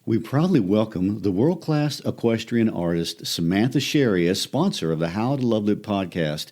We proudly welcome the world-class equestrian artist Samantha Sherry as sponsor of the How to Love It podcast.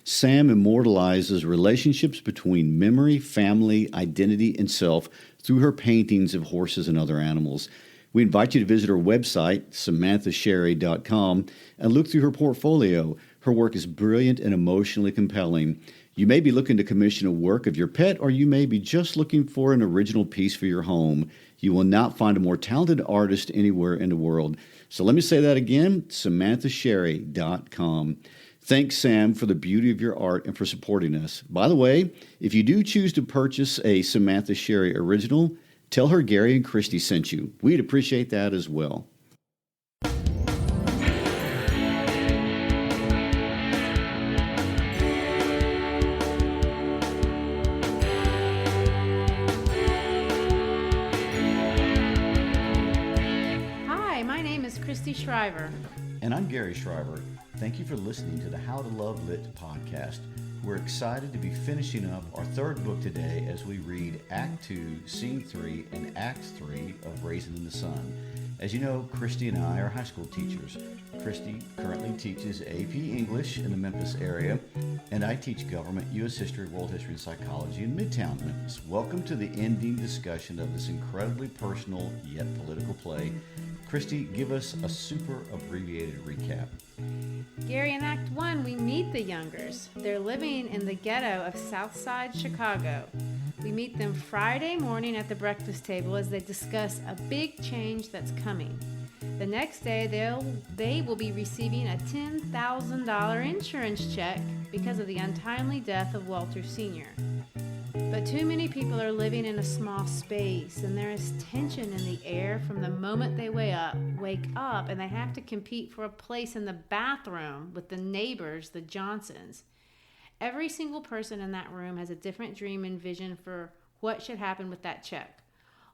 Sam immortalizes relationships between memory, family, identity, and self through her paintings of horses and other animals. We invite you to visit her website, samanthasherry.com, and look through her portfolio. Her work is brilliant and emotionally compelling. You may be looking to commission a work of your pet, or you may be just looking for an original piece for your home. You will not find a more talented artist anywhere in the world. So let me say that again, samanthasherry.com. Thanks, Sam, for the beauty of your art and for supporting us. By the way, if you do choose to purchase a Samantha Sherry original, tell her Gary and Christy sent you. We'd appreciate that as well. Christy Shriver. And I'm Gary Shriver. Thank you for listening to the How to Love Lit podcast. We're excited to be finishing up our third book today as we read Act 2, Scene 3, and Act 3 of Raisin In The Sun. As you know, Christy and I are high school teachers. Christy currently teaches AP English in the Memphis area, and I teach government, U.S. history, world history, and psychology in Midtown Memphis. Welcome to the ending discussion of this incredibly personal yet political play. Christy, give us a super abbreviated recap. Gary, in Act 1, we meet the Youngers. They're living in the ghetto of Southside Chicago. We meet them Friday morning at the breakfast table as they discuss a big change that's coming. The next day, they will be receiving a $10,000 insurance check because of the untimely death of Walter Sr. But too many people are living in a small space, and there is tension in the air from the moment they wake up, and they have to compete for a place in the bathroom with the neighbors, the Johnsons. Every single person in that room has a different dream and vision for what should happen with that check.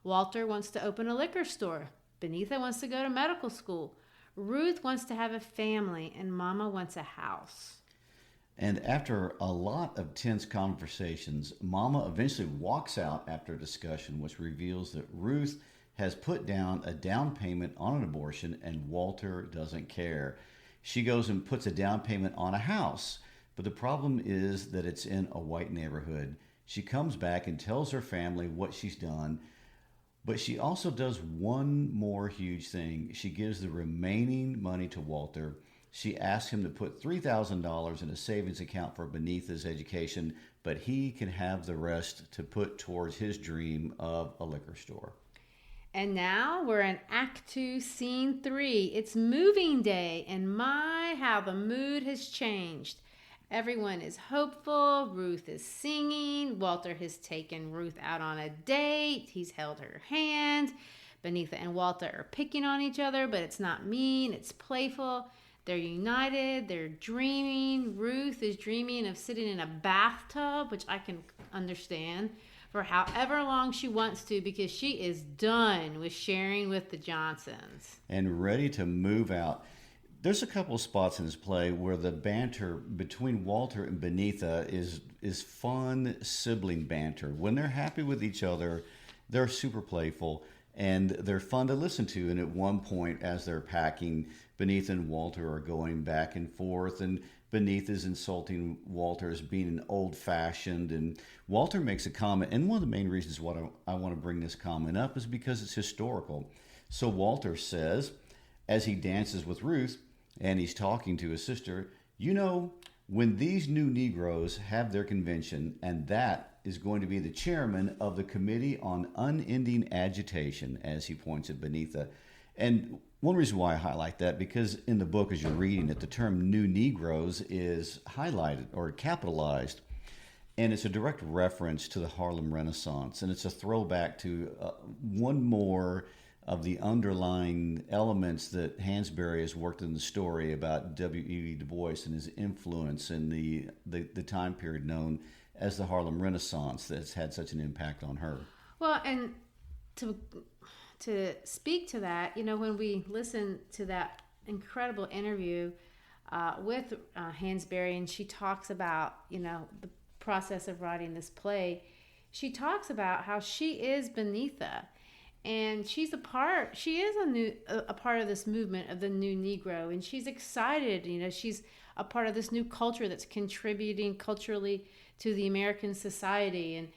Walter wants to open a liquor store. Benita wants to go to medical school. Ruth wants to have a family, and Mama wants a house. And after a lot of tense conversations, Mama eventually walks out after a discussion which reveals that Ruth has put down a down payment on an abortion and Walter doesn't care. She goes and puts a down payment on a house, but the problem is that it's in a white neighborhood. She comes back and tells her family what she's done, but she also does one more huge thing. She gives the remaining money to Walter. She asks him to put $3,000 in a savings account for Benita's education, but he can have the rest to put towards his dream of a liquor store. And now we're in Act 2, Scene 3. It's moving day, and my, how the mood has changed. Everyone is hopeful. Ruth is singing. Walter has taken Ruth out on a date. He's held her hand. Benita and Walter are picking on each other, but it's not mean. It's playful. They're united, they're dreaming. Ruth is dreaming of sitting in a bathtub, which I can understand, for however long she wants to because she is done with sharing with the Johnsons. And ready to move out. There's a couple of spots in this play where the banter between Walter and Benita is fun sibling banter. When they're happy with each other, they're super playful. And they're fun to listen to. And at one point, as they're packing, Benita and Walter are going back and forth. And Benita's insulting Walter as being an old-fashioned. And Walter makes a comment. And one of the main reasons why I want to bring this comment up is because it's historical. So Walter says, as he dances with Ruth, and he's talking to his sister, you know, when these new Negroes have their convention, and that is going to be the chairman of the Committee on Unending Agitation, as he points at Benita. And one reason why I highlight that, because in the book, as you're reading it, the term new Negroes is highlighted or capitalized. And it's a direct reference to the Harlem Renaissance. And it's a throwback to one more of the underlying elements that Hansberry has worked in the story about W.E.B. Du Bois and his influence in the time period known as the Harlem Renaissance that's had such an impact on her. Well, and to speak to that, you know, when we listen to that incredible interview with Hansberry, and she talks about, you know, the process of writing this play, she talks about how she is Benita. and she is a part of this movement of the new Negro, and she's excited. She's a part of this new culture that's contributing culturally to the American society, and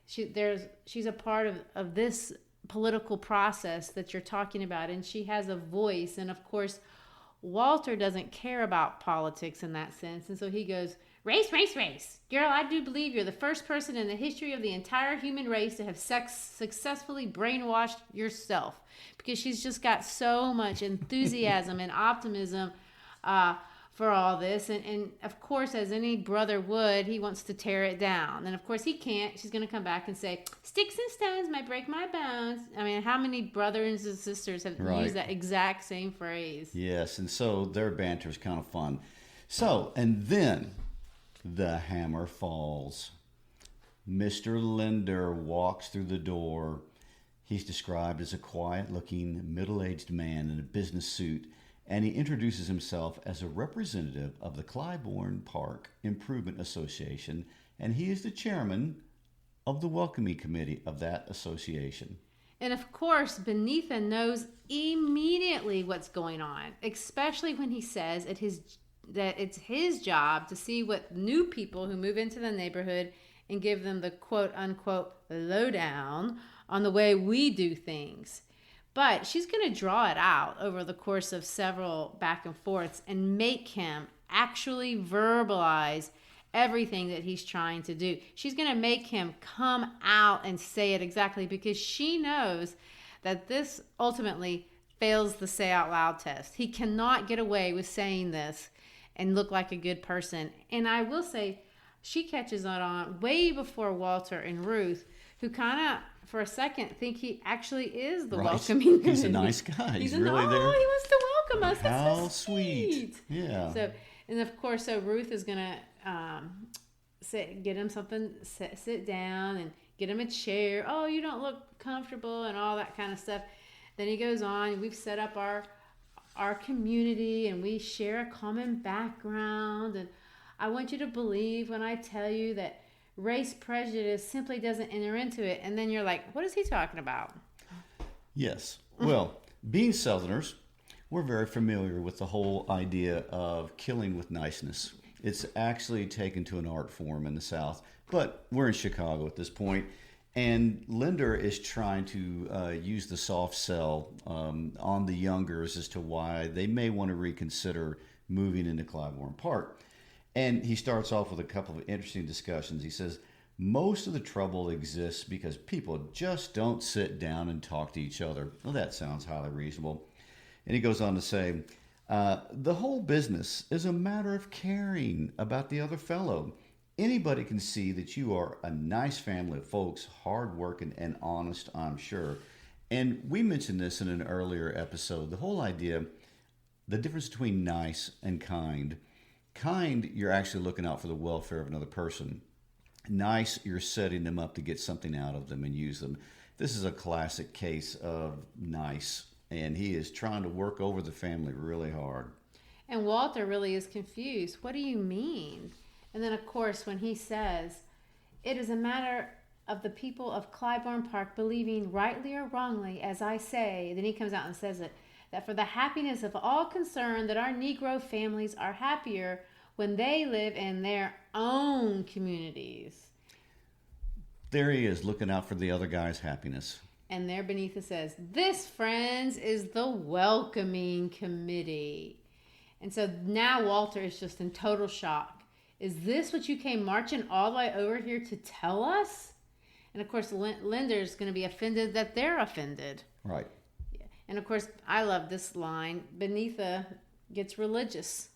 she's a part of this political process that you're talking about, and she has a voice. And of course, Walter doesn't care about politics in that sense, and so he goes, race, race, race. Girl, I do believe you're the first person in the history of the entire human race to have successfully brainwashed yourself, because she's just got so much enthusiasm and optimism for all this. And of course, as any brother would, he wants to tear it down. And of course, he can't. She's going to come back and say, sticks and stones might break my bones. I mean, how many brothers and sisters have used that exact same phrase? Yes, and so their banter is kind of fun. So, and then the hammer falls. Mr. Linder walks through the door. He's described as a quiet-looking, middle-aged man in a business suit, and he introduces himself as a representative of the Clybourne Park Improvement Association, and he is the chairman of the welcoming committee of that association. And of course, Beneatha knows immediately what's going on, especially when he says that it's his job to see what new people who move into the neighborhood and give them the quote-unquote lowdown on the way we do things. But she's going to draw it out over the course of several back and forths and make him actually verbalize everything that he's trying to do. She's going to make him come out and say it exactly, because she knows that this ultimately fails the say out loud test. He cannot get away with saying this and look like a good person. And I will say, she catches it on way before Walter and Ruth, who kind of, for a second, think he actually is the welcoming. He's a nice guy. He's really there. Oh, he wants to welcome us. That's How so sweet. Yeah. So, and of course, so Ruth is going to get him something, sit down and get him a chair. Oh, you don't look comfortable and all that kind of stuff. Then he goes on. We've set up our community, and we share a common background. And I want you to believe when I tell you that race prejudice simply doesn't enter into it. And then you're like, what is he talking about? Yes. Well, being Southerners, we're very familiar with the whole idea of killing with niceness. It's actually taken to an art form in the South, but we're in Chicago at this point, and Linder is trying to use the soft sell on the youngers as to why they may want to reconsider moving into Clybourne Park. And he starts off with a couple of interesting discussions. He says, most of the trouble exists because people just don't sit down and talk to each other. Well, that sounds highly reasonable. And he goes on to say, the whole business is a matter of caring about the other fellow. Anybody can see that you are a nice family of folks, hardworking and honest, I'm sure. And we mentioned this in an earlier episode, the whole idea, the difference between nice and kind. Kind, you're actually looking out for the welfare of another person. Nice, you're setting them up to get something out of them and use them. This is a classic case of nice, and he is trying to work over the family really hard. And Walter really is confused. What do you mean? And then, of course, when he says, it is a matter of the people of Clybourne Park believing rightly or wrongly, as I say, then he comes out and says it, that for the happiness of all concerned, that our Negro families are happier when they live in their own communities. There he is, looking out for the other guy's happiness. And there Beneatha says, this, friends, is the welcoming committee. And so now Walter is just in total shock. Is this what you came marching all the way over here to tell us? And of course, Linder's going to be offended that they're offended. Right. And of course, I love this line. Beneatha gets religious.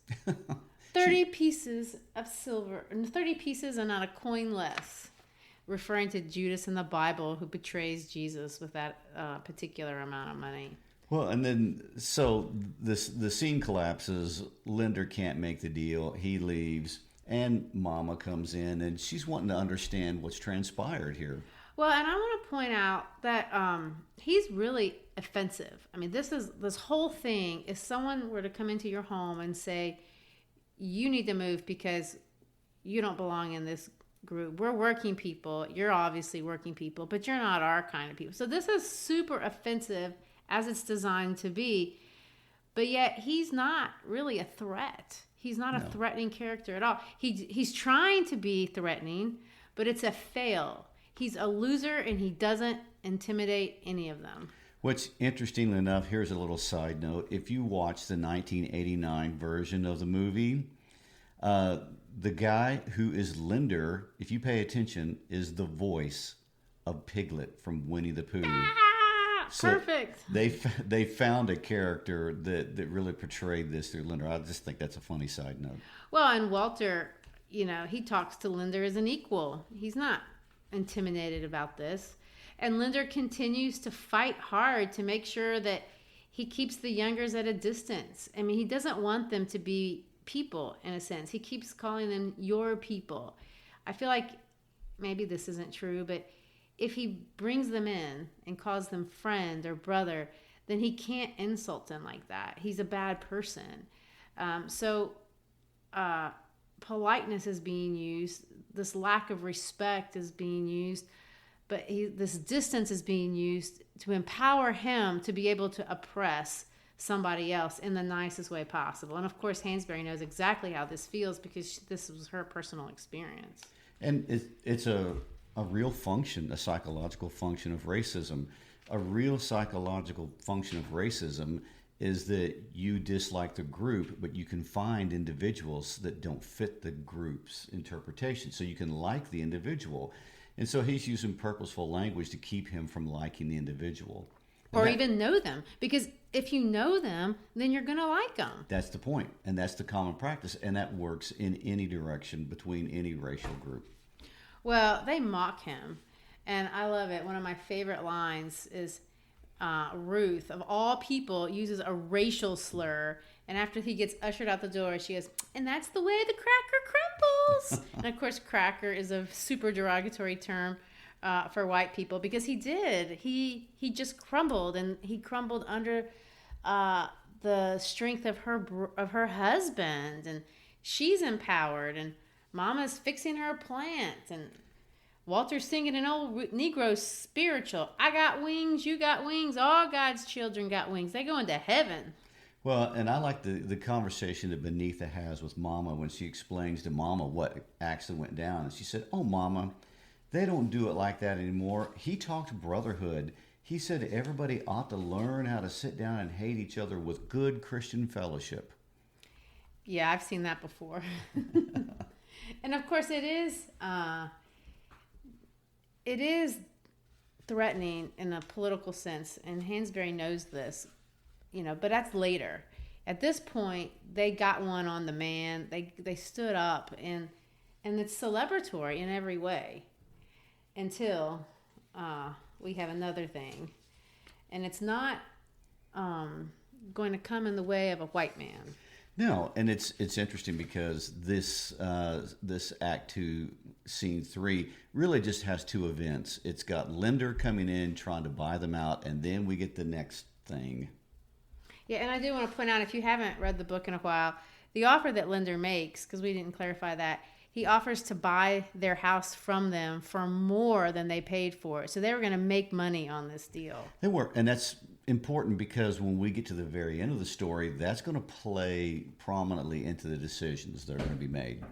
30 pieces of silver, and 30 pieces and not a coin less. Referring to Judas in the Bible who betrays Jesus with that particular amount of money. Well, and then, so the scene collapses. Linder can't make the deal. He leaves, and Mama comes in, and she's wanting to understand what's transpired here. Well, and I want to point out that he's really offensive. I mean, this whole thing, if someone were to come into your home and say, you need to move because you don't belong in this group. We're working people. You're obviously working people, but you're not our kind of people. So this is super offensive as it's designed to be. But yet he's not really a threat. He's not a threatening character at all. He's trying to be threatening, but it's a fail. He's a loser, and he doesn't intimidate any of them. Which, interestingly enough, here's a little side note. If you watch the 1989 version of the movie, the guy who is Linder, if you pay attention, is the voice of Piglet from Winnie the Pooh. So perfect. They found a character that really portrayed this through Linder. I just think that's a funny side note. Well, and Walter, he talks to Linder as an equal. He's not intimidated about this. And Linder continues to fight hard to make sure that he keeps the youngers at a distance. I mean, he doesn't want them to be people, in a sense. He keeps calling them your people. I feel like maybe this isn't true, but if he brings them in and calls them friend or brother, then he can't insult them like that. He's a bad person. So politeness is being used. This lack of respect is being used. But this distance is being used to empower him to be able to oppress somebody else in the nicest way possible. And of course, Hansberry knows exactly how this feels because this was her personal experience. And it's a real function, a psychological function of racism. A real psychological function of racism is that you dislike the group, but you can find individuals that don't fit the group's interpretation. So you can like the individual. And so he's using purposeful language to keep him from liking the individual. Or even know them. Because if you know them, then you're going to like them. That's the point. And that's the common practice. And that works in any direction between any racial group. Well, they mock him. And I love it. One of my favorite lines is Ruth, of all people, uses a racial slur. And after he gets ushered out the door, she goes, and that's the way the cracker crumbles. And of course, cracker is a super derogatory term for white people because he did. He just crumbled, and he crumbled under the strength of her husband. And she's empowered, and Mama's fixing her plant, and Walter's singing an old Negro spiritual. I got wings, you got wings, all God's children got wings. They go into heaven. Well, and I like the conversation that Benitha has with Mama when she explains to Mama what actually went down. And she said, oh, Mama, they don't do it like that anymore. He talked brotherhood. He said everybody ought to learn how to sit down and hate each other with good Christian fellowship. Yeah, I've seen that before. And of course it is threatening in a political sense, and Hansberry knows this. But that's later. At this point, they got one on the man. They stood up, and it's celebratory in every way until we have another thing. And it's not going to come in the way of a white man. No, and it's interesting because this Act 2, Scene 3 really just has two events. It's got Linder coming in, trying to buy them out, and then we get the next thing. Yeah, and I do want to point out, if you haven't read the book in a while, the offer that Linder makes, because we didn't clarify that, he offers to buy their house from them for more than they paid for it. So they were going to make money on this deal. They were, and that's important because when we get to the very end of the story, that's going to play prominently into the decisions that are going to be made.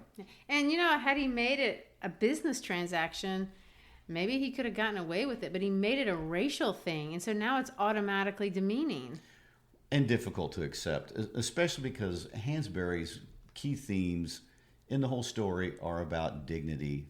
And, had he made it a business transaction, maybe he could have gotten away with it, but he made it a racial thing, and so now it's automatically demeaning. And difficult to accept, especially because Hansberry's key themes in the whole story are about dignity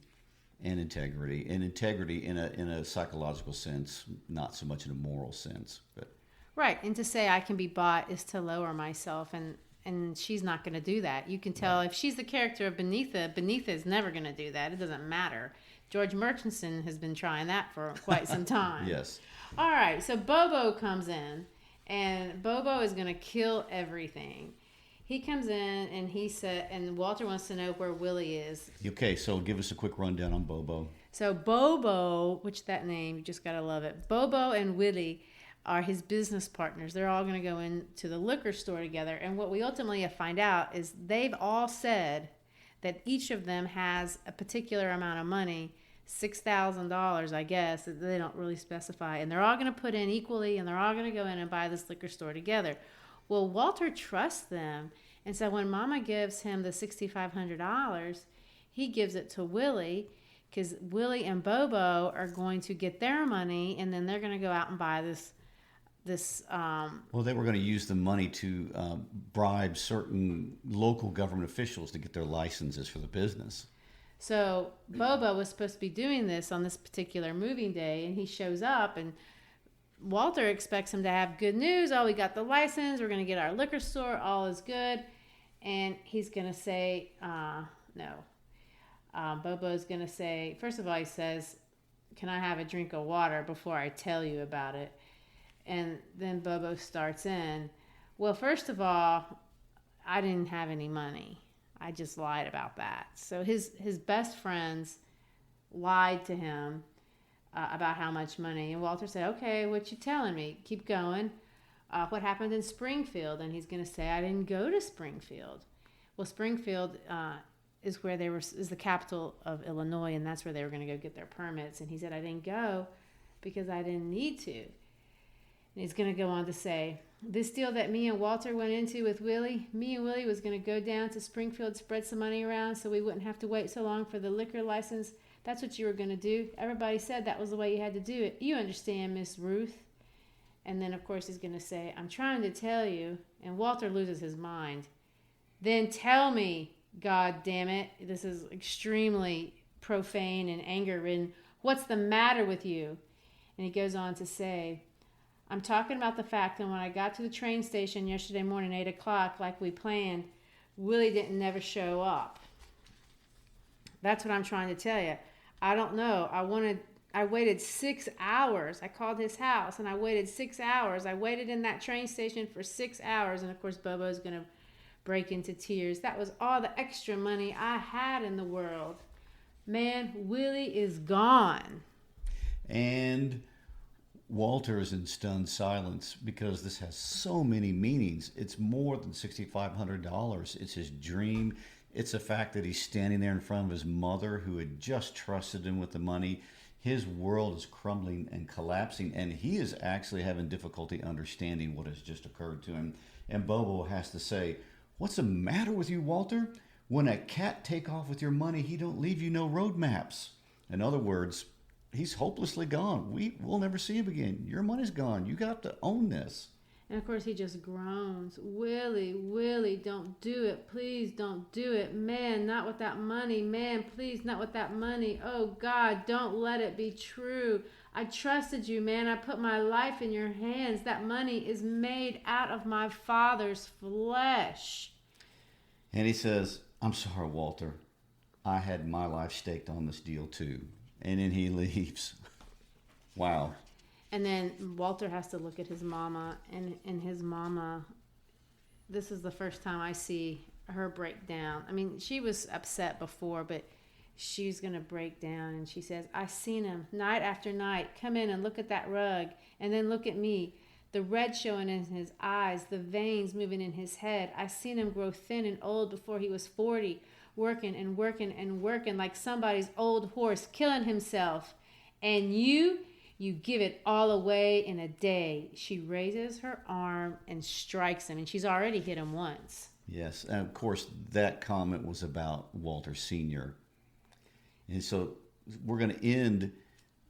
and integrity in a psychological sense, not so much in a moral sense. But right, and to say I can be bought is to lower myself, and she's not going to do that. You can tell if she's the character of Benitha is never going to do that. It doesn't matter. George Murchison has been trying that for quite some time. Yes. All right, so Bobo comes in. And Bobo is going to kill everything. He comes in and Walter wants to know where Willie is. Okay, so give us a quick rundown on Bobo. So Bobo, which that name, you just got to love it. Bobo and Willie are his business partners. They're all going to go into the liquor store together. And what we ultimately find out is they've all said that each of them has a particular amount of money, $6,000, I guess. They don't really specify. And they're all going to put in equally, and they're all going to go in and buy this liquor store together. Well, Walter trusts them. And so when Mama gives him the $6,500, he gives it to Willie, because Willie and Bobo are going to get their money, and then they're going to go out and buy this. Well, they were going to use the money to bribe certain local government officials to get their licenses for the business. So Bobo was supposed to be doing this on this particular moving day, and he shows up, and Walter expects him to have good news. Oh, we got the license. We're going to get our liquor store. All is good. And he's going to say, no. Bobo's going to say, first of all, he says, can I have a drink of water before I tell you about it? And then Bobo starts in, well, first of all, I didn't have any money. I just lied about that. So his best friends lied to him about how much money. And Walter said, okay, what you telling me? Keep going. What happened in Springfield? And he's going to say, I didn't go to Springfield. Well, Springfield is where is the capital of Illinois, and that's where they were going to go get their permits. And he said, I didn't go because I didn't need to. And he's going to go on to say, this deal that me and Walter went into with Willie, me and Willie was going to go down to Springfield, spread some money around so we wouldn't have to wait so long for the liquor license. That's what you were going to do. Everybody said that was the way you had to do it. You understand, Miss Ruth. And then, of course, he's going to say, I'm trying to tell you. And Walter loses his mind. Then tell me, God damn it. This is extremely profane and anger-ridden. What's the matter with you? And he goes on to say, I'm talking about the fact that when I got to the train station yesterday morning, 8 o'clock, like we planned, Willie didn't never show up. That's what I'm trying to tell you. I don't know. I waited 6 hours. I called his house, and I waited 6 hours. I waited in that train station for 6 hours, and, of course, Bobo's going to break into tears. That was all the extra money I had in the world. Man, Willie is gone. And Walter is in stunned silence because this has so many meanings. It's more than $6,500. It's his dream. It's the fact that he's standing there in front of his mother who had just trusted him with the money. His world is crumbling and collapsing, and he is actually having difficulty understanding what has just occurred to him. And Bobo has to say, what's the matter with you, Walter? When a cat take off with your money, he don't leave you no road maps. In other words, he's hopelessly gone. We'll never see him again. Your money's gone. You got to own this. And, of course, he just groans. Willie, don't do it. Please don't do it. Man, not with that money. Man, please, not with that money. Oh, God, don't let it be true. I trusted you, man. I put my life in your hands. That money is made out of my father's flesh. And he says, I'm sorry, Walter. I had my life staked on this deal, too. And then he leaves. Wow. And then Walter has to look at his mama, and his mama, this is the first time I see her break down. I mean, she was upset before, but she's going to break down, and she says, I seen him night after night. Come in and look at that rug, and then look at me. The red showing in his eyes, the veins moving in his head. I seen him grow thin and old before he was 40, working and working and working like somebody's old horse, killing himself. And you give it all away in a day. She raises her arm and strikes him, and she's already hit him once. Yes, and of course, that comment was about Walter Sr. And so we're going to end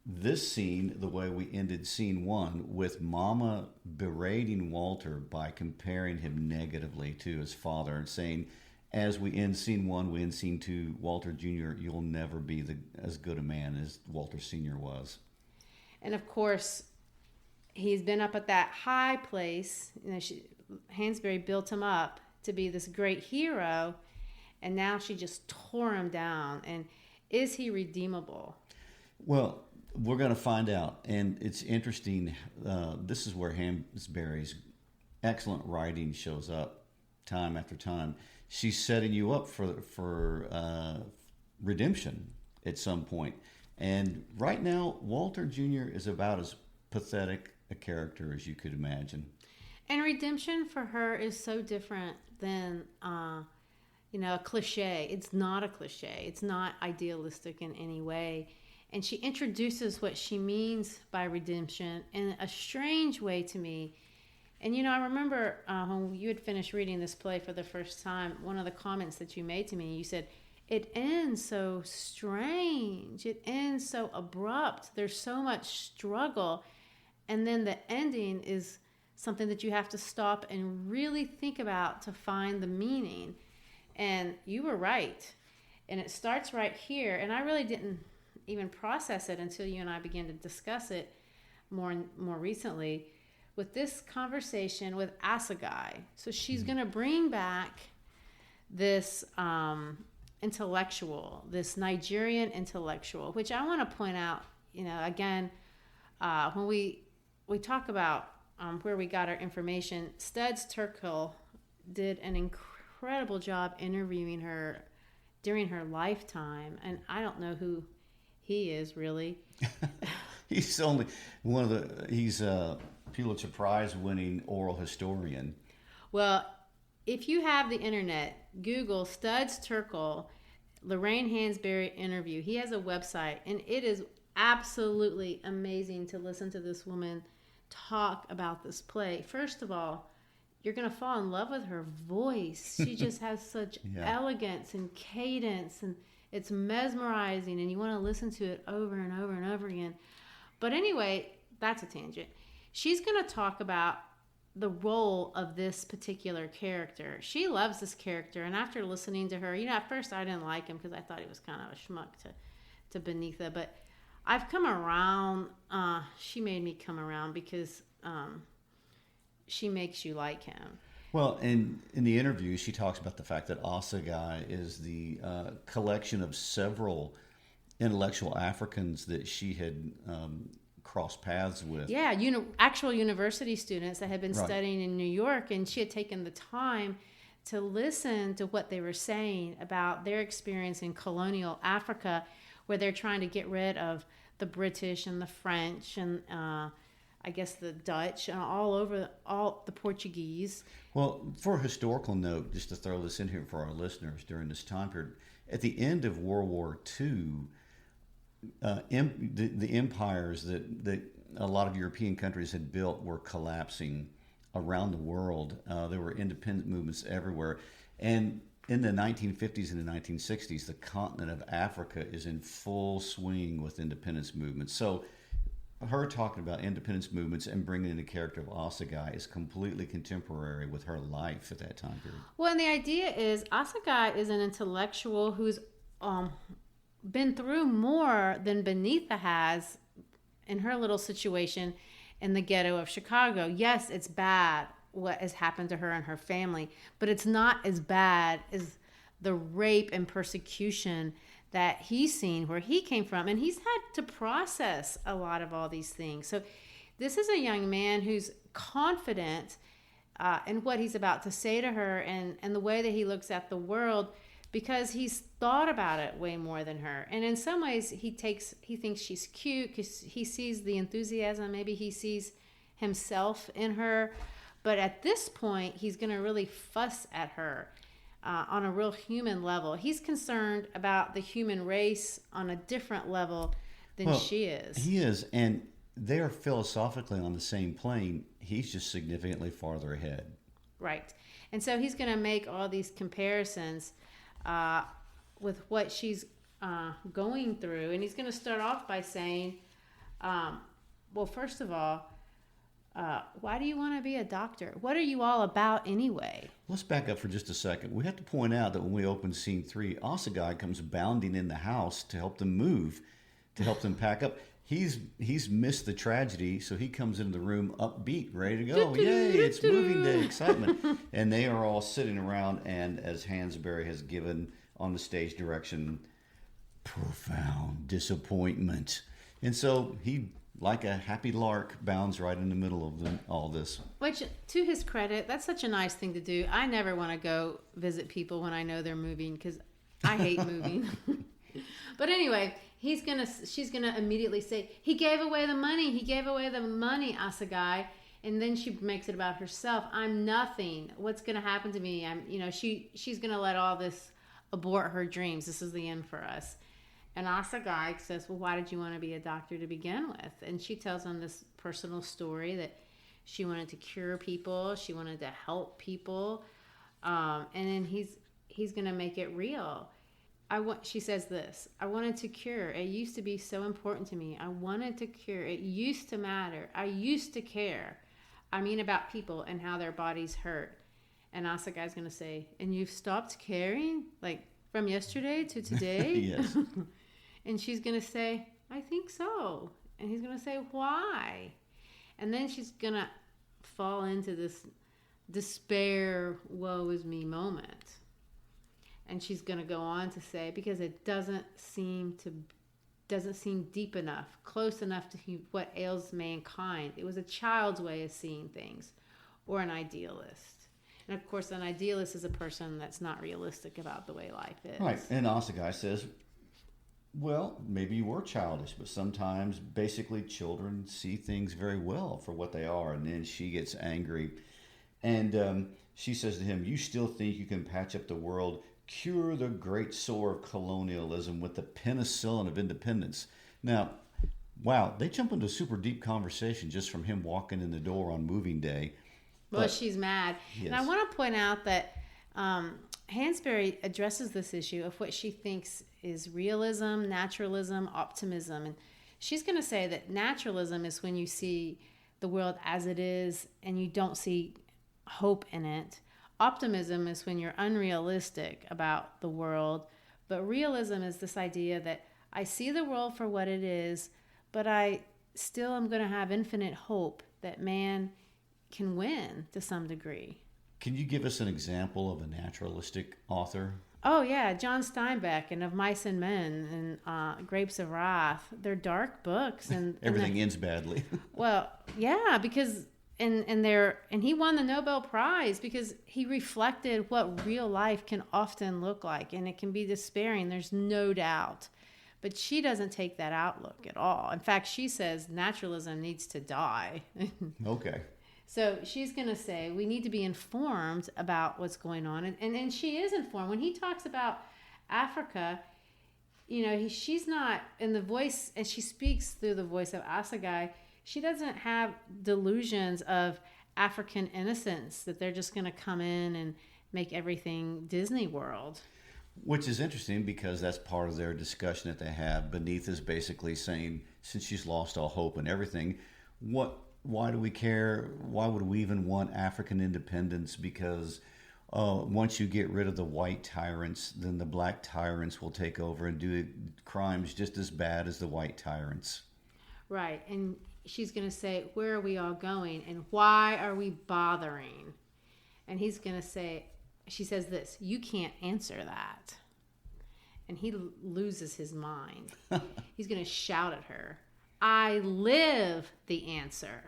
this scene the way we ended scene 1, with Mama berating Walter by comparing him negatively to his father and saying, as we end scene 1, we end scene 2, Walter Jr., you'll never be as good a man as Walter Sr. was. And of course, he's been up at that high place. You know, Hansberry built him up to be this great hero, and now she just tore him down. And is he redeemable? Well, we're going to find out. And it's interesting. This is where Hansberry's excellent writing shows up time after time. She's setting you up for redemption at some point. And right now, Walter Jr. is about as pathetic a character as you could imagine. And redemption for her is so different than a cliche. It's not a cliche. It's not idealistic in any way. And she introduces what she means by redemption in a strange way to me. And I remember when you had finished reading this play for the first time, one of the comments that you made to me, you said, it ends so strange. It ends so abrupt. There's so much struggle. And then the ending is something that you have to stop and really think about to find the meaning. And you were right. And it starts right here. And I really didn't even process it until you and I began to discuss it more recently with this conversation with Asagai. So she's going to bring back this intellectual, this Nigerian intellectual, which I want to point out, again, when we talk about where we got our information, Studs Terkel did an incredible job interviewing her during her lifetime, and I don't know who he is really. He's only he's a Pulitzer Prize winning oral historian. Well, if you have the internet, Google Studs Terkel, Lorraine Hansberry interview. He has a website, and it is absolutely amazing to listen to this woman talk about this play. First of all, you're going to fall in love with her voice. She just has such elegance and cadence, and it's mesmerizing, and you want to listen to it over and over and over again. But anyway, that's a tangent. She's going to talk about the role of this particular character. She loves this character, and after listening to her, at first I didn't like him because I thought he was kind of a schmuck to Beneatha, but I've come around. She made me come around because she makes you like him. Well, in the interview, she talks about the fact that Asagai is the collection of several intellectual Africans that she had crossed paths with. Yeah, actual university students that had been studying in New York, and she had taken the time to listen to what they were saying about their experience in colonial Africa, where they're trying to get rid of the British and the French and I guess the Dutch and all the Portuguese. Well, for a historical note, just to throw this in here for our listeners during this time period, at the end of World War II, the empires that a lot of European countries had built were collapsing around the world. There were independent movements everywhere. And in the 1950s and the 1960s, the continent of Africa is in full swing with independence movements. So her talking about independence movements and bringing in the character of Asagai is completely contemporary with her life at that time period. Well, and the idea is Asagai is an intellectual who's been through more than Beneatha has in her little situation in the ghetto of Chicago. Yes, it's bad what has happened to her and her family, but it's not as bad as the rape and persecution that he's seen where he came from, and he's had to process a lot of all these things. So this is a young man who's confident in what he's about to say to her and the way that he looks at the world, because he's thought about it way more than her. And in some ways he thinks she's cute because he sees the enthusiasm. Maybe he sees himself in her, but at this point he's going to really fuss at her on a real human level. He's concerned about the human race on a different level than she is. He is, and they are philosophically on the same plane. He's just significantly farther ahead. Right. And so he's going to make all these comparisons with what she's going through. And he's going to start off by saying, well, first of all, why do you want to be a doctor? What are you all about anyway? Let's back up for just a second. We have to point out that when we open scene 3, Asagai comes bounding in the house to help them move, to help them pack up. He's missed the tragedy, so he comes into the room upbeat, ready to go. Yay, it's moving day, excitement. And they are all sitting around, and as Hansberry has given on the stage direction, profound disappointment. And so he, like a happy lark, bounds right in the middle of all this. Which, to his credit, that's such a nice thing to do. I never want to go visit people when I know they're moving because I hate moving. But anyway, she's gonna immediately say, he gave away the money, Asagai. And then she makes it about herself. I'm nothing. What's going to happen to me? She's going to let all this abort her dreams. This is the end for us. And Asagai says, well, why did you want to be a doctor to begin with? And she tells him this personal story that she wanted to cure people. She wanted to help people. And then he's going to make it real. She says this, I wanted to cure. It used to be so important to me. I wanted to cure. It used to matter. I used to care. I mean about people and how their bodies hurt. And Asagai's going to say, and you've stopped caring? Like from yesterday to today? Yes. And she's going to say, I think so. And he's going to say, why? And then she's going to fall into this despair, woe is me moment. And she's going to go on to say, because it doesn't seem deep enough, close enough to what ails mankind. It was a child's way of seeing things, or an idealist. And of course, an idealist is a person that's not realistic about the way life is. Right. And Asagai says, well, maybe you were childish, but sometimes basically children see things very well for what they are. And then she gets angry. And she says to him, you still think you can patch up the world, cure the great sore of colonialism with the penicillin of independence. Now, wow, they jump into a super deep conversation just from him walking in the door on moving day. Well, she's mad. Yes. And I want to point out that Hansberry addresses this issue of what she thinks is realism, naturalism, optimism. And she's going to say that naturalism is when you see the world as it is and you don't see hope in it. Optimism is when you're unrealistic about the world. But realism is this idea that I see the world for what it is, but I still am going to have infinite hope that man can win to some degree. Can you give us an example of a naturalistic author? Oh, yeah, John Steinbeck and Of Mice and Men and Grapes of Wrath. They're dark books. And Everything ends badly. Well, yeah, because and he won the Nobel Prize because he reflected what real life can often look like, and it can be despairing, there's no doubt. But she doesn't take that outlook at all. In fact, she says naturalism needs to die. Okay. So she's going to say we need to be informed about what's going on. And she is informed. When he talks about Africa, she's not in the voice, and she speaks through the voice of Asagai. She doesn't have delusions of African innocence, that they're just going to come in and make everything Disney World. Which is interesting because that's part of their discussion that they have. Beneath is basically saying, since she's lost all hope and everything, why do we care? Why would we even want African independence? Because once you get rid of the white tyrants, then the black tyrants will take over and do crimes just as bad as the white tyrants. Right. And she's going to say, where are we all going? And why are we bothering? And he's going to say, she says this, you can't answer that. And he loses his mind. He's going to shout at her, I live the answer.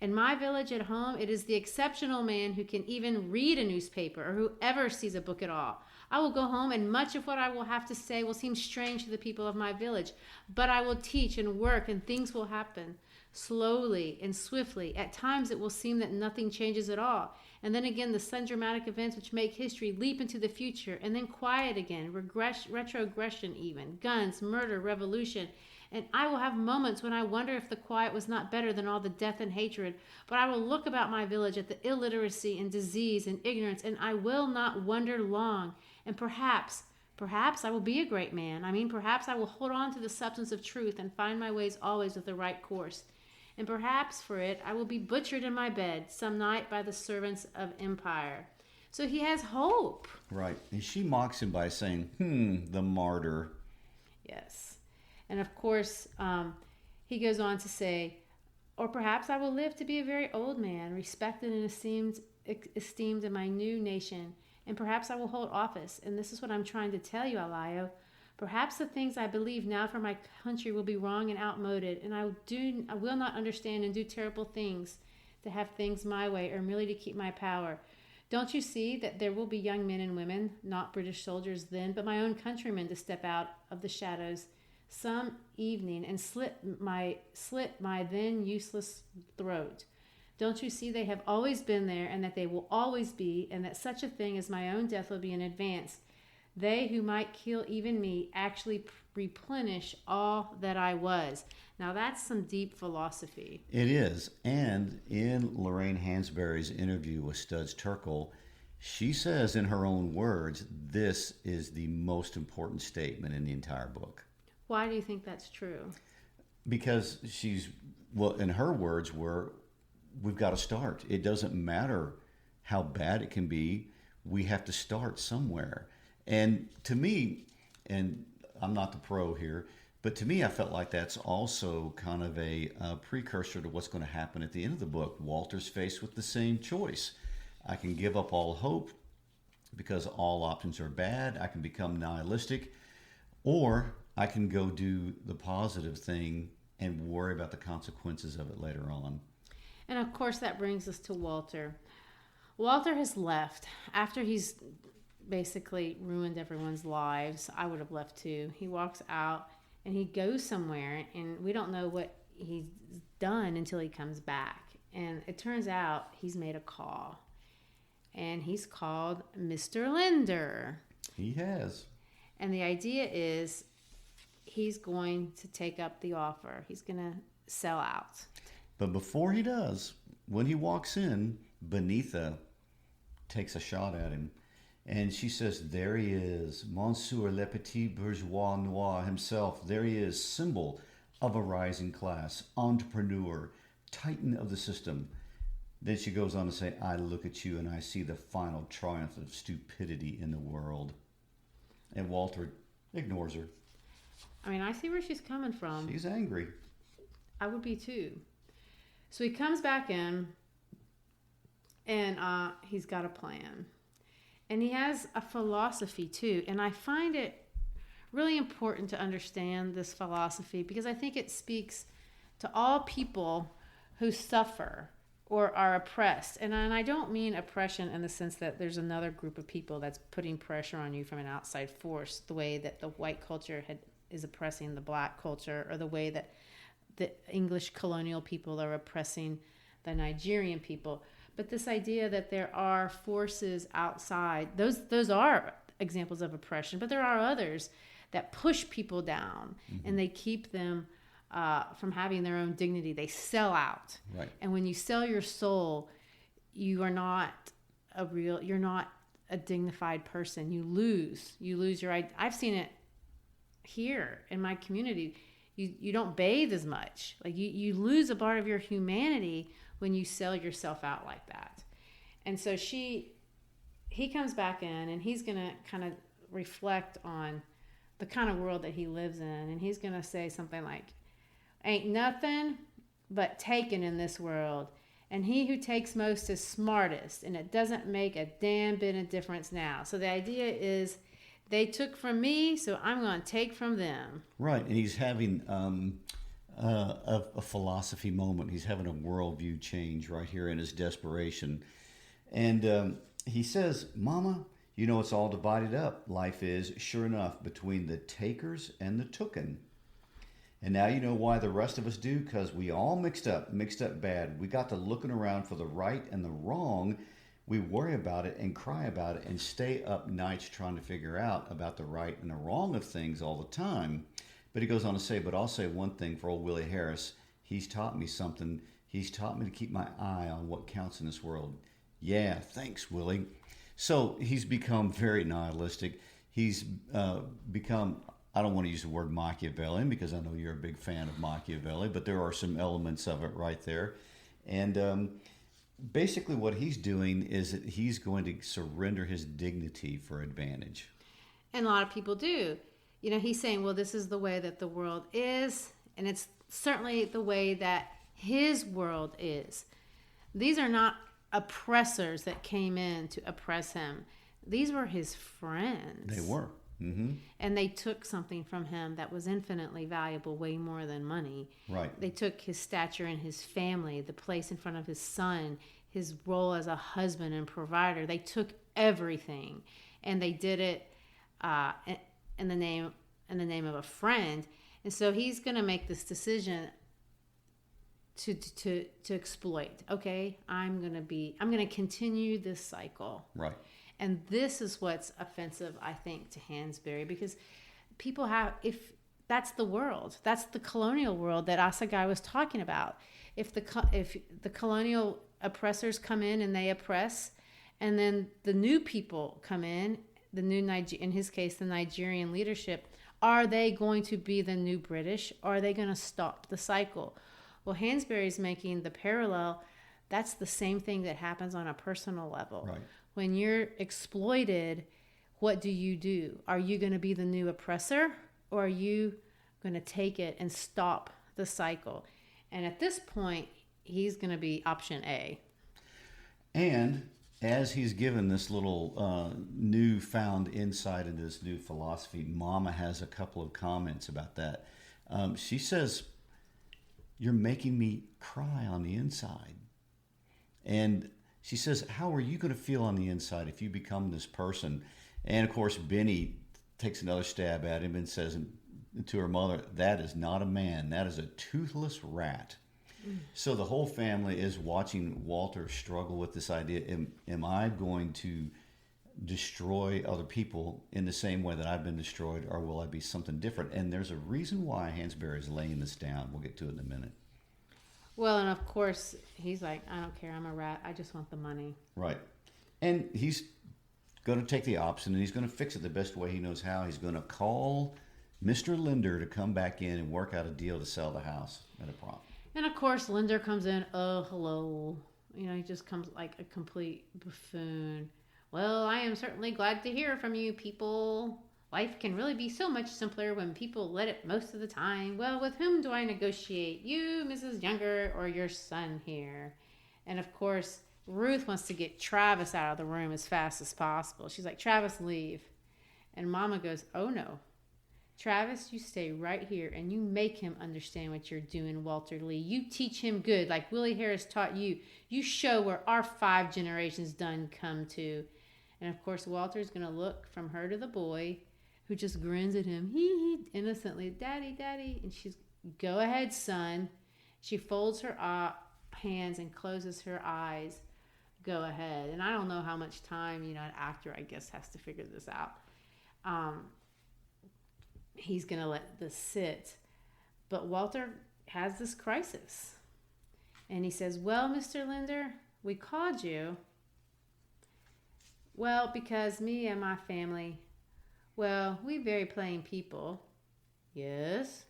In my village at home, it is the exceptional man who can even read a newspaper or who ever sees a book at all. I will go home, and much of what I will have to say will seem strange to the people of my village. But I will teach and work, and things will happen slowly and swiftly. At times it will seem that nothing changes at all. And then again, the sudden dramatic events which make history leap into the future, and then quiet again, retrogression even, guns, murder, revolution. And I will have moments when I wonder if the quiet was not better than all the death and hatred. But I will look about my village at the illiteracy and disease and ignorance, and I will not wonder long. And perhaps I will be a great man. Perhaps I will hold on to the substance of truth and find my ways always with the right course. And perhaps for it I will be butchered in my bed some night by the servants of empire. So he has hope. Right. And she mocks him by saying, the martyr. Yes. And of course, he goes on to say, or perhaps I will live to be a very old man, respected and esteemed in my new nation. And perhaps I will hold office. And this is what I'm trying to tell you, Alayo. Perhaps the things I believe now for my country will be wrong and outmoded, and I will not understand and do terrible things to have things my way or merely to keep my power. Don't you see that there will be young men and women, not British soldiers then, but my own countrymen, to step out of the shadows some evening and slit my then useless throat? Don't you see they have always been there, and that they will always be, and that such a thing as my own death will be in advance? They who might kill even me actually replenish all that I was. Now that's some deep philosophy. It is. And in Lorraine Hansberry's interview with Studs Terkel, she says in her own words, this is the most important statement in the entire book. Why do you think that's true? Because in her words were, we've got to start. It doesn't matter how bad it can be. We have to start somewhere. And to me, and I'm not the pro here, but to me, I felt like that's also kind of a precursor to what's going to happen at the end of the book. Walter's faced with the same choice. I can give up all hope because all options are bad. I can become nihilistic, or I can go do the positive thing and worry about the consequences of it later on. And of course, that brings us to Walter. Walter has left after he's basically ruined everyone's lives. I would have left too. He walks out and he goes somewhere, and we don't know what he's done until he comes back. And it turns out he's made a call, and he's called Mr. Linder. He has. And the idea is he's going to take up the offer. He's going to sell out. But before he does, when he walks in, Benitha takes a shot at him. And she says, there he is, Monsieur le Petit Bourgeois Noir himself. There he is, symbol of a rising class, entrepreneur, titan of the system. Then she goes on to say, I look at you and I see the final triumph of stupidity in the world. And Walter ignores her. I mean, I see where she's coming from. She's angry. I would be too. So he comes back in, and he's got a plan. And he has a philosophy too. And I find it really important to understand this philosophy, because I think it speaks to all people who suffer or are oppressed. And I don't mean oppression in the sense that there's another group of people that's putting pressure on you from an outside force, the way that the white culture is oppressing the black culture, or the way that the English colonial people are oppressing the Nigerian people. But this idea that there are forces outside, those are examples of oppression, but there are others that push people down, and they keep them from having their own dignity. They sell out. Right. And when you sell your soul, you're not a dignified person. You lose your, I've seen it here in my community. You don't bathe as much. Like you lose a part of your humanity when you sell yourself out like that. And so he comes back in, and he's going to kind of reflect on the kind of world that he lives in. And he's going to say something like, ain't nothing but taken in this world. And he who takes most is smartest, and it doesn't make a damn bit of difference now. So the idea is, they took from me, so I'm going to take from them. Right, and he's having a philosophy moment. He's having a worldview change right here in his desperation. And he says, Mama, you know it's all divided up. Life is, sure enough, between the takers and the tooken. And now you know why the rest of us do, because we all mixed up bad. We got to looking around for the right and the wrong. We worry about it and cry about it and stay up nights trying to figure out about the right and the wrong of things all the time. But he goes on to say, but I'll say one thing for old Willie Harris. He's taught me something. He's taught me to keep my eye on what counts in this world. Yeah, thanks, Willie. So he's become very nihilistic. He's become, I don't want to use the word Machiavellian, because I know you're a big fan of Machiavelli, but there are some elements of it right there. And basically what he's doing is that he's going to surrender his dignity for advantage. And a lot of people do. You know, he's saying, well, this is the way that the world is, and it's certainly the way that his world is. These are not oppressors that came in to oppress him. These were his friends. They were. Mm-hmm. And they took something from him that was infinitely valuable, way more than money. Right. They took his stature in his family, the place in front of his son, his role as a husband and provider. They took everything, and they did it in the name of a friend. And so he's going to make this decision to exploit. Okay, I'm gonna continue this cycle. Right. And this is what's offensive, I think, to Hansberry, because people have, if that's the world, that's the colonial world that Assegai was talking about. If the colonial oppressors come in and they oppress, and then the new people come in, in his case, the Nigerian leadership, are they going to be the new British? Or are they going to stop the cycle? Well, Hansberry's making the parallel. That's the same thing that happens on a personal level. Right. When you're exploited, what do? Are you going to be the new oppressor, or are you going to take it and stop the cycle? And at this point, he's going to be option A. And as he's given this little newfound insight into this new philosophy, Mama has a couple of comments about that. She says, "You're making me cry on the inside." And she says, "How are you going to feel on the inside if you become this person?" And of course, Benny takes another stab at him and says to her mother, "That is not a man. That is a toothless rat." So the whole family is watching Walter struggle with this idea. Am I going to destroy other people in the same way that I've been destroyed, or will I be something different? And there's a reason why Hansberry is laying this down. We'll get to it in a minute. Well, and of course, he's like, "I don't care. I'm a rat. I just want the money." Right. And he's going to take the option, and he's going to fix it the best way he knows how. He's going to call Mr. Linder to come back in and work out a deal to sell the house at a profit. And of course, Linder comes in, "Oh, hello." He just comes like a complete buffoon. "Well, I am certainly glad to hear from you people. Life can really be so much simpler when people let it most of the time. Well, with whom do I negotiate? You, Mrs. Younger, or your son here?" And of course, Ruth wants to get Travis out of the room as fast as possible. She's like, "Travis, leave." And Mama goes, "Oh, no. Travis, you stay right here and you make him understand what you're doing, Walter Lee. You teach him good like Willie Harris taught you. You show where our 5 generations done come to." And of course, Walter's going to look from her to the boy, who just grins at him, innocently, "Daddy, Daddy." And she's, "Go ahead, son." She folds her hands and closes her eyes. Go ahead. And I don't know how much time, an actor, I guess, has to figure this out. He's going to let this sit. But Walter has this crisis. And he says, "Well, Mr. Linder, we called you. Well, because me and my family, well, we very plain people." "Yes."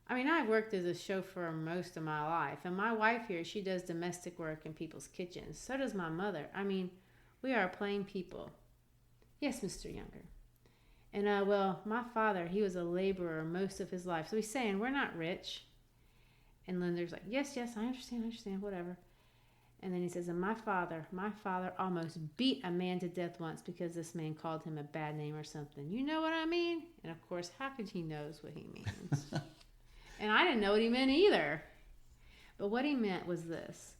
"I've worked as a chauffeur most of my life. And my wife here, she does domestic work in people's kitchens. So does my mother. We are plain people." "Yes, Mr. Younger." "And, well, my father, he was a laborer most of his life. So he's saying we're not rich." And Linder's like, yes, I understand, whatever." And then he says, "And my father almost beat a man to death once because this man called him a bad name or something. You know what I mean?" And of course, how could he knows what he means? And I didn't know what he meant either. But what he meant was this.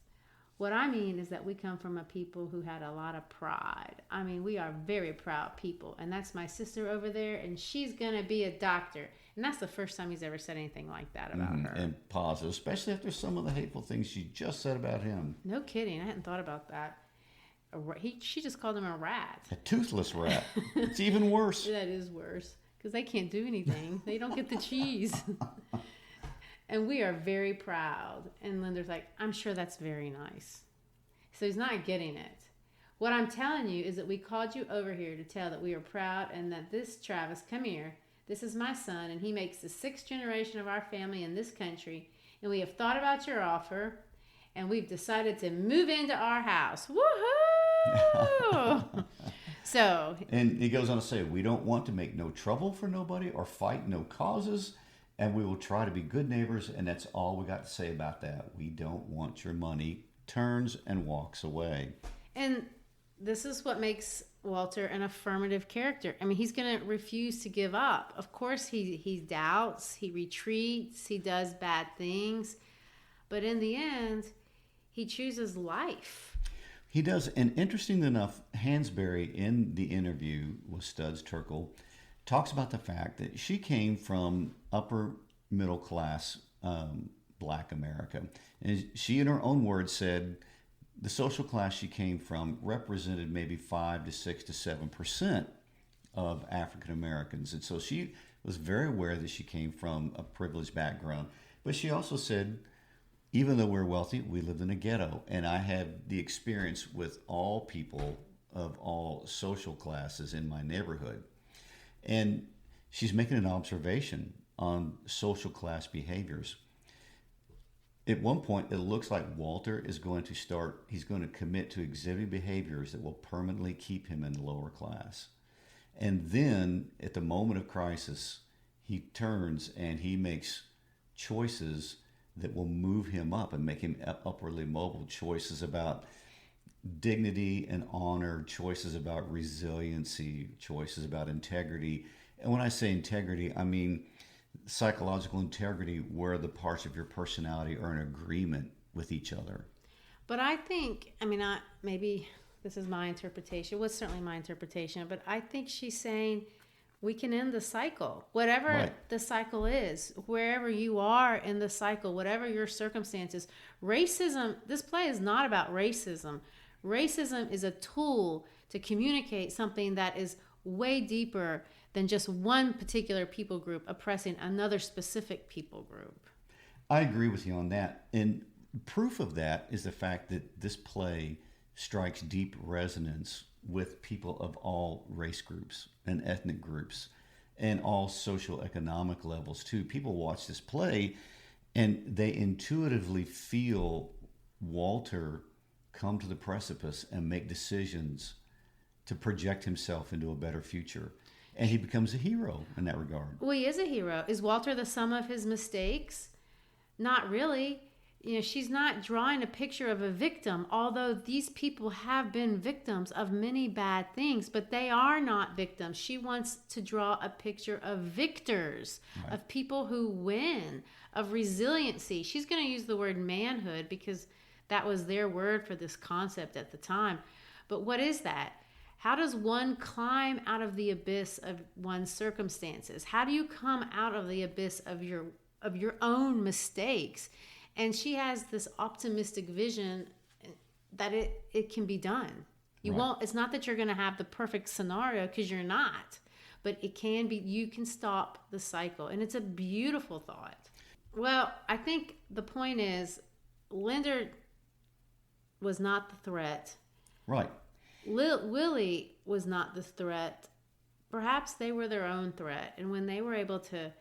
What I mean is that we come from a people who had a lot of pride. We are very proud people. And that's my sister over there, and she's going to be a doctor. And that's the first time he's ever said anything like that about her. And positive, especially after some of the hateful things she just said about him. No kidding. I hadn't thought about that. She just called him a rat. A toothless rat. It's even worse. That is worse, because they can't do anything. They don't get the cheese. And we are very proud. And Linder's like, "I'm sure that's very nice." So he's not getting it. "What I'm telling you is that we called you over here to tell that we are proud, and that this Travis, come here, this is my son, and he makes the 6th generation of our family in this country. And we have thought about your offer, and we've decided to move into our house." Woohoo! So. And he goes on to say, "We don't want to make no trouble for nobody or fight no causes. And we will try to be good neighbors, and that's all we got to say about that. We don't want your money." Turns and walks away. And this is what makes Walter an affirmative character. He's going to refuse to give up. Of course, he doubts, he retreats, he does bad things. But in the end, he chooses life. He does. And interesting enough, Hansberry, in the interview with Studs Terkel, talks about the fact that she came from upper middle class Black America. And she, in her own words, said the social class she came from represented maybe 5 to 6 to 7% of African Americans. And so she was very aware that she came from a privileged background. But she also said, even though we're wealthy, we lived in a ghetto. And I had the experience with all people of all social classes in my neighborhood. And she's making an observation on social class behaviors. At one point, it looks like Walter is going to he's going to commit to exhibiting behaviors that will permanently keep him in the lower class. And then at the moment of crisis, he turns and he makes choices that will move him up and make him upwardly mobile, choices about dignity and honor, choices about resiliency, choices about integrity. And when I say integrity, I mean psychological integrity, where the parts of your personality are in agreement with each other. But I think, maybe this is my interpretation. It was certainly my interpretation, but I think she's saying we can end the cycle. Whatever the cycle is, wherever you are in the cycle, whatever your circumstances. Racism, this play is not about racism. Racism is a tool to communicate something that is way deeper than just one particular people group oppressing another specific people group. I agree with you on that. And proof of that is the fact that this play strikes deep resonance with people of all race groups and ethnic groups and all social economic levels too. People watch this play and they intuitively feel Walter come to the precipice and make decisions to project himself into a better future. And he becomes a hero in that regard. Well, he is a hero. Is Walter the sum of his mistakes? Not really. She's not drawing a picture of a victim, although these people have been victims of many bad things, but they are not victims. She wants to draw a picture of victors, of people who win, of resiliency. She's going to use the word manhood because that was their word for this concept at the time. But what is that? How does one climb out of the abyss of one's circumstances? How do you come out of the abyss of your own mistakes? And she has this optimistic vision that it can be done. You won't. It's not that you're going to have the perfect scenario, because you're not. But it can be. You can stop the cycle, and it's a beautiful thought. Well, I think the point is, Linda was not the threat. Right. Willie was not the threat. Perhaps they were their own threat. And when they were able to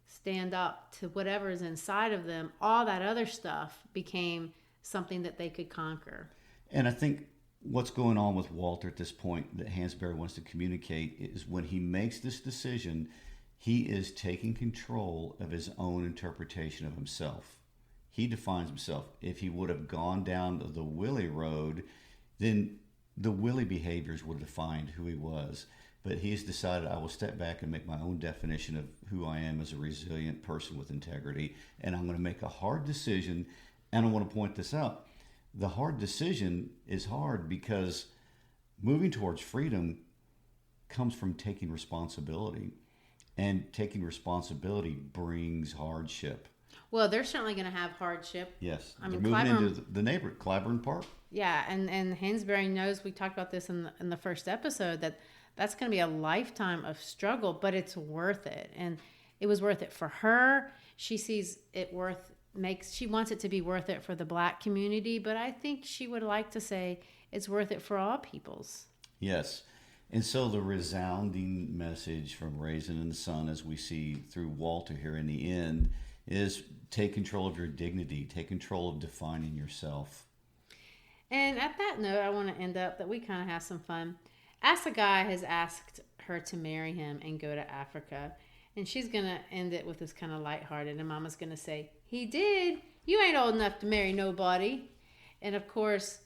stand up to whatever is inside of them, all that other stuff became something that they could conquer. And I think what's going on with Walter at this point that Hansberry wants to communicate is when he makes this decision, he is taking control of his own interpretation of himself. He defines himself. If he would have gone down the Willie road, then the Willie behaviors would have defined who he was. But he's decided, I will step back and make my own definition of who I am as a resilient person with integrity. And I'm going to make a hard decision. And I want to point this out. The hard decision is hard because moving towards freedom comes from taking responsibility. And taking responsibility brings hardship. Well, they're certainly going to have hardship. Yes. They're moving into the neighborhood, Clyburn Park. Yeah, and Hansberry knows, we talked about this in the first episode, that's going to be a lifetime of struggle, but it's worth it. And it was worth it for her. She sees it she wants it to be worth it for the Black community, but I think she would like to say it's worth it for all peoples. Yes. And so the resounding message from Raisin in the Sun, as we see through Walter here in the end, is take control of your dignity, take control of defining yourself. And at that note, I want to end up that we kind of have some fun. Asa Guy has asked her to marry him and go to Africa. And she's going to end it with this kind of lighthearted. And Mama's going to say, he did. You ain't old enough to marry nobody. And of course,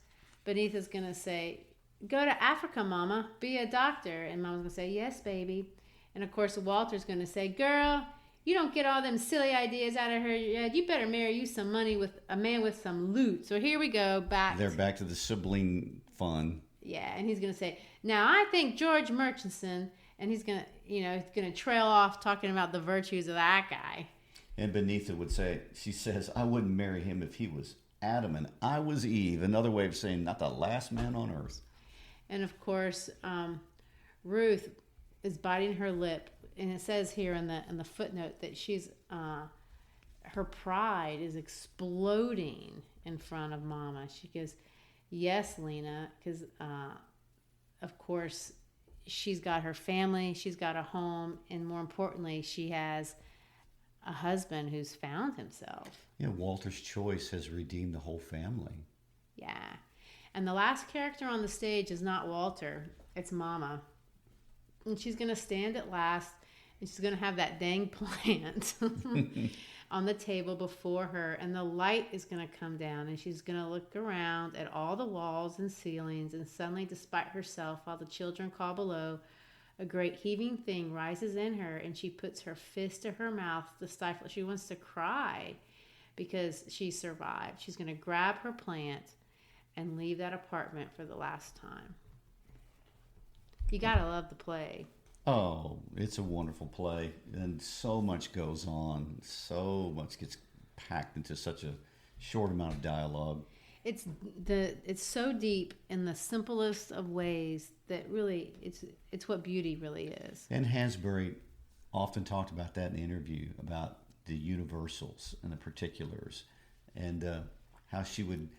Beneatha's going to say, go to Africa, Mama. Be a doctor. And Mama's going to say, yes, baby. And of course, Walter's going to say, girl, you don't get all them silly ideas out of her head. You better marry you some money with a man with some loot. So here we go. They're back to the sibling fun. Yeah, and he's going to say, now I think George Murchison, and he's going to, trail off talking about the virtues of that guy. And Benita would say, she says, I wouldn't marry him if he was Adam and I was Eve. Another way of saying not the last man on earth. And of course, Ruth is biting her lip, and it says here in the footnote that she's her pride is exploding in front of Mama. She goes, "Yes, Lena," because of course she's got her family, she's got a home, and more importantly, she has a husband who's found himself. Yeah, Walter's choice has redeemed the whole family. Yeah. And the last character on the stage is not Walter, it's Mama. And she's going to stand at last, and she's going to have that dang plant on the table before her, and the light is going to come down, and she's going to look around at all the walls and ceilings, and suddenly, despite herself, while the children call below, a great heaving thing rises in her, and she puts her fist to her mouth to stifle. She wants to cry because she survived. She's going to grab her plant and leave that apartment for the last time. You gotta love the play. Oh, it's a wonderful play, and so much goes on. So much gets packed into such a short amount of dialogue. It's so deep in the simplest of ways that really it's what beauty really is. And Hansberry often talked about that in the interview, about the universals and the particulars, and how she would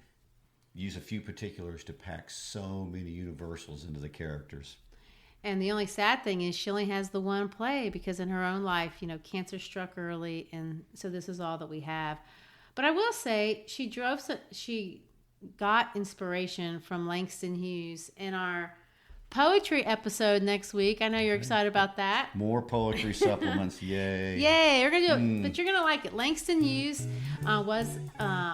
use a few particulars to pack so many universals into the characters. And the only sad thing is she only has the one play, because in her own life, cancer struck early, and so this is all that we have. But I will say she got inspiration from Langston Hughes in our poetry episode next week. I know you're excited about that. More poetry supplements, yay. Yay, we're going to do it, but you're going to like it. Langston Hughes was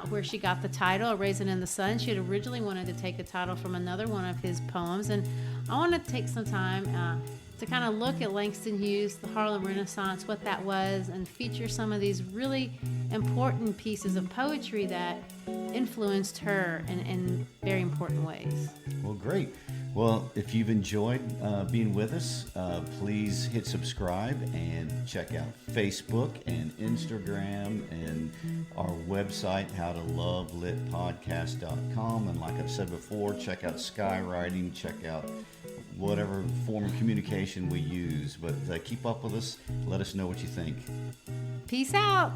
where she got the title, Raisin in the Sun. She had originally wanted to take a title from another one of his poems, and I want to take some time to kind of look at Langston Hughes, the Harlem Renaissance, what that was, and feature some of these really important pieces of poetry that influenced her in very important ways. Well, great. Well, if you've enjoyed being with us, please hit subscribe and check out Facebook and Instagram and our website, howtolovelitpodcast.com. And like I've said before, check out Skywriting, check out whatever form of communication we use. But keep up with us. Let us know what you think. Peace out.